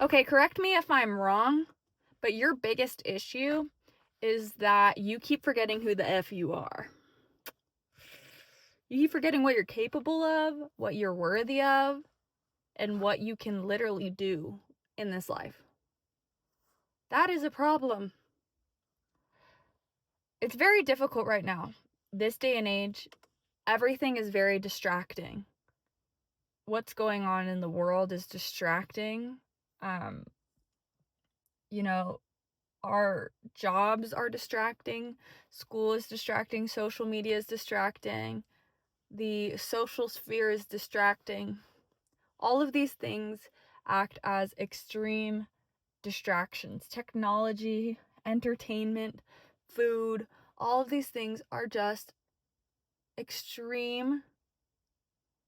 Okay, correct me if I'm wrong, but your biggest issue is that you keep forgetting who the F you are. You keep forgetting what you're capable of, what you're worthy of, and what you can literally do in this life. That is a problem. It's very difficult right now. This day and age, everything is very distracting. What's going on in the world is distracting. Um, you know, our jobs are distracting, school is distracting, social media is distracting, the social sphere is distracting. All of these things act as extreme distractions. Technology, entertainment, food, all of these things are just extreme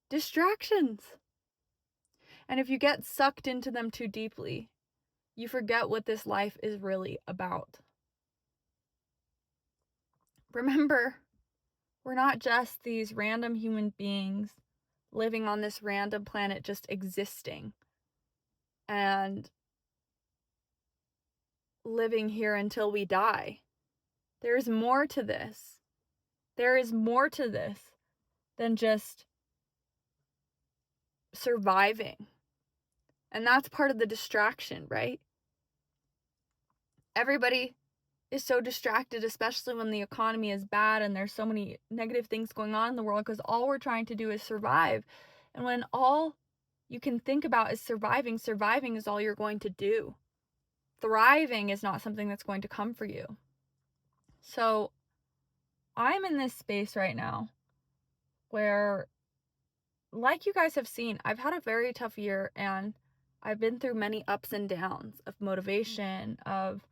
distractions. And if you get sucked into them too deeply, you forget what this life is really about. Remember, we're not just these random human beings living on this random planet just existing and living here until we die. There is more to this. There is more to this than just surviving. And that's part of the distraction, right? Everybody is so distracted, especially when the economy is bad and there's so many negative things going on in the world, because all we're trying to do is survive. And when all you can think about is surviving, surviving is all you're going to do. Thriving is not something that's going to come for you. So I'm in this space right now where, like you guys have seen, I've had a very tough year and I've been through many ups and downs of motivation, of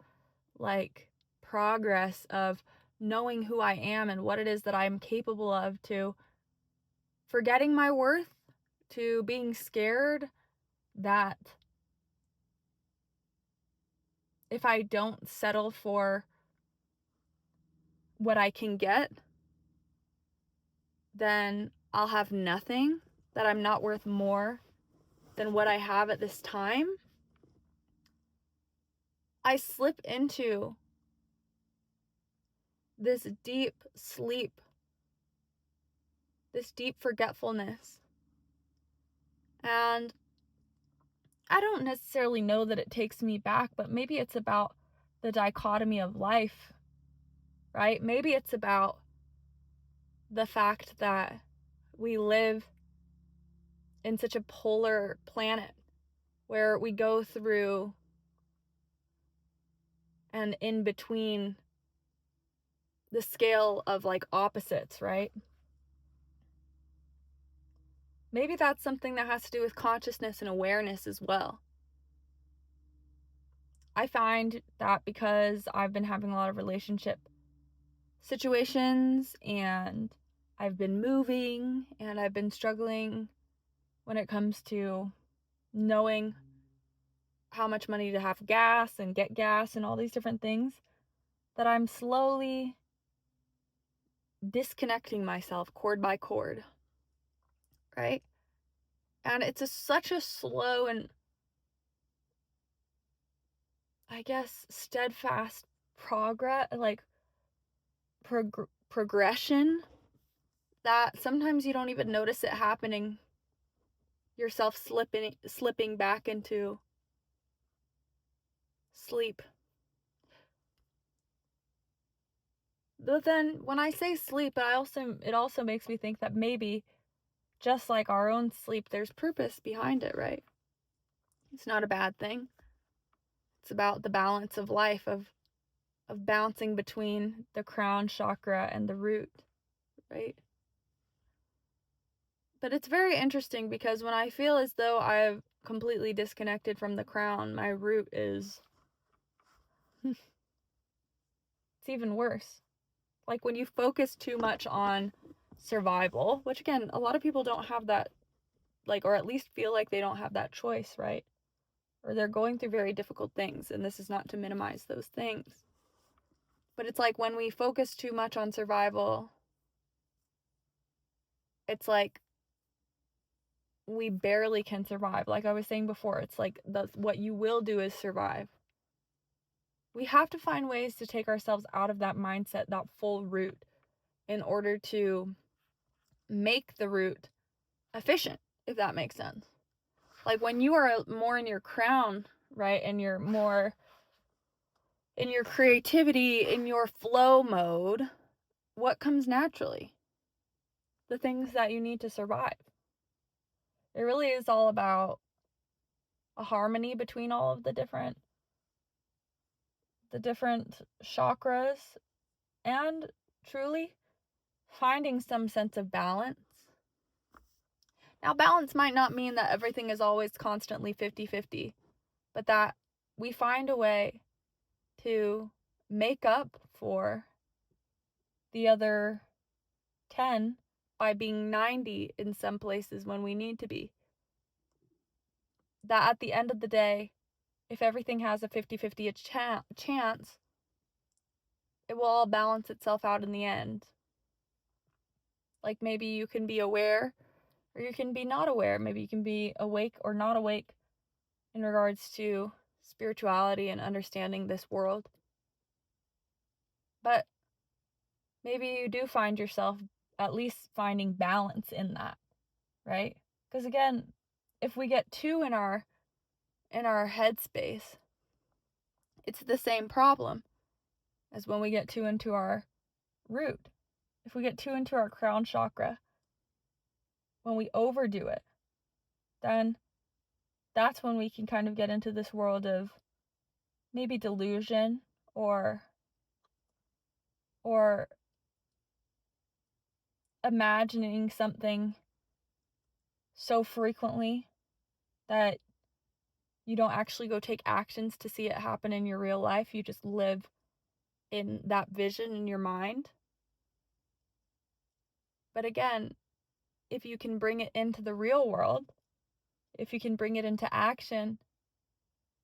like progress, of knowing who I am and what it is that I'm capable of, to forgetting my worth, to being scared that if I don't settle for what I can get, then I'll have nothing, that I'm not worth more than what I have at this time. I slip into this deep sleep, this deep forgetfulness. And I don't necessarily know that it takes me back, but maybe it's about the dichotomy of life, right? Maybe it's about the fact that we live in such a polar planet where we go through and in between the scale of like opposites, right? Maybe that's something that has to do with consciousness and awareness as well. I find that because I've been having a lot of relationship situations and I've been moving and I've been struggling when it comes to knowing how much money to have gas and get gas and all these different things, that I'm slowly disconnecting myself cord by cord, right? And it's such a slow and, I guess, steadfast progression that sometimes you don't even notice it happening, yourself slipping back into sleep. But then when I say sleep, it also makes me think that maybe just like our own sleep, there's purpose behind it, right? It's not a bad thing. It's about the balance of life, of bouncing between the crown chakra and the root, right? But it's very interesting because when I feel as though I've completely disconnected from the crown, my root is it's even worse. Like when you focus too much on survival, which again, a lot of people don't have that, like, or at least feel like they don't have that choice, right? Or they're going through very difficult things, and this is not to minimize those things. But it's like when we focus too much on survival, it's like we barely can survive. Like I was saying before, it's like what you will do is survive. We have to find ways to take ourselves out of that mindset, that full route, in order to make the route efficient, if that makes sense. Like when you are more in your crown, right, and you're more in your creativity, in your flow mode, what comes naturally? The things that you need to survive. It really is all about a harmony between all of the different chakras, and truly finding some sense of balance. Now, balance might not mean that everything is always constantly 50-50, but that we find a way to make up for the other 10 by being 90 in some places when we need to be. That at the end of the day, if everything has a 50-50 chance, it will all balance itself out in the end. Like maybe you can be aware or you can be not aware. Maybe you can be awake or not awake in regards to spirituality and understanding this world. But maybe you do find yourself at least finding balance in that, right? Because again, if we get too in our headspace, it's the same problem as when we get too into our root. If we get too into our crown chakra, when we overdo it, then that's when we can kind of get into this world of maybe delusion or imagining something so frequently that you don't actually go take actions to see it happen in your real life. You just live in that vision in your mind. But again, if you can bring it into the real world, if you can bring it into action,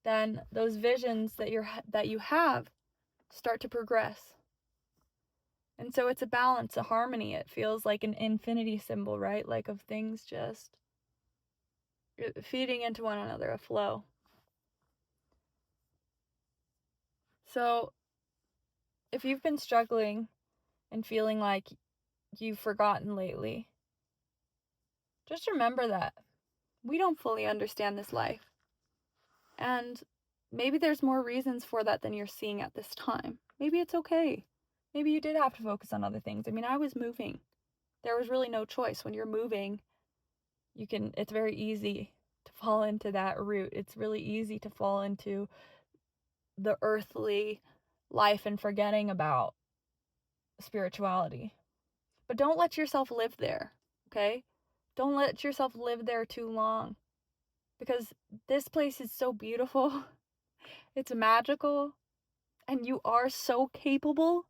then those visions that you have start to progress. And so it's a balance, a harmony. It feels like an infinity symbol, right? Like of things just feeding into one another, a flow. So if you've been struggling and feeling like you've forgotten lately, just remember that we don't fully understand this life. And maybe there's more reasons for that than you're seeing at this time. Maybe it's okay. Maybe you did have to focus on other things. I mean, I was moving. There was really no choice. When you're moving, it's very easy to fall into that route. It's really easy to fall into the earthly life and forgetting about spirituality. But don't let yourself live there, okay? Don't let yourself live there too long, because this place is so beautiful. It's magical, and you are so capable.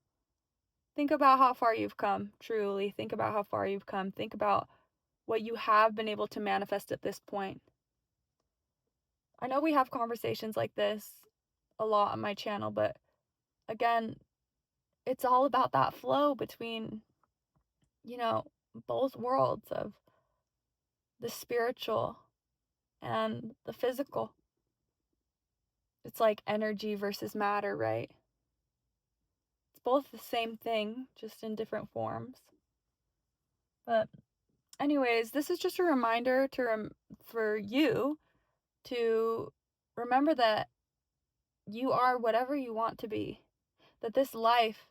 Think about how far you've come, truly. Think about how far you've come. Think about what you have been able to manifest at this point. I know we have conversations like this a lot on my channel, but again, it's all about that flow between, both worlds of the spiritual and the physical. It's like energy versus matter, right? It's both the same thing, just in different forms. But anyways, this is just a reminder for you to remember that you are whatever you want to be. That this life,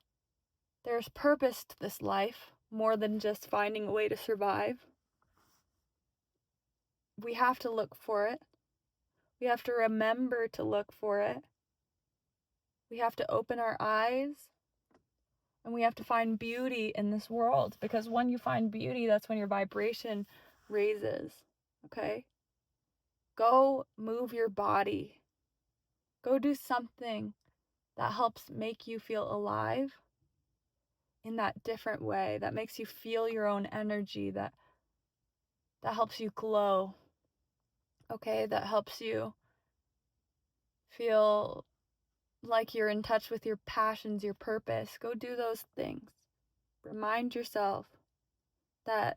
there's purpose to this life more than just finding a way to survive. We have to look for it. We have to remember to look for it. We have to open our eyes, and we have to find beauty in this world, because when you find beauty, that's when your vibration raises. Okay? Go move your body. Go do something that helps make you feel alive in that different way, that makes you feel your own energy, that helps you glow. Okay? That helps you feel like you're in touch with your passions, your purpose. Go do those things. Remind yourself that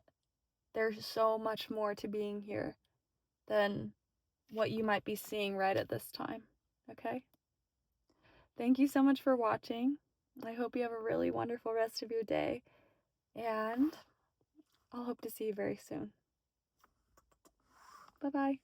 there's so much more to being here. than what you might be seeing right at this time. Okay? Thank you so much for watching. I hope you have a really wonderful rest of your day, and I'll hope to see you very soon. Bye-bye.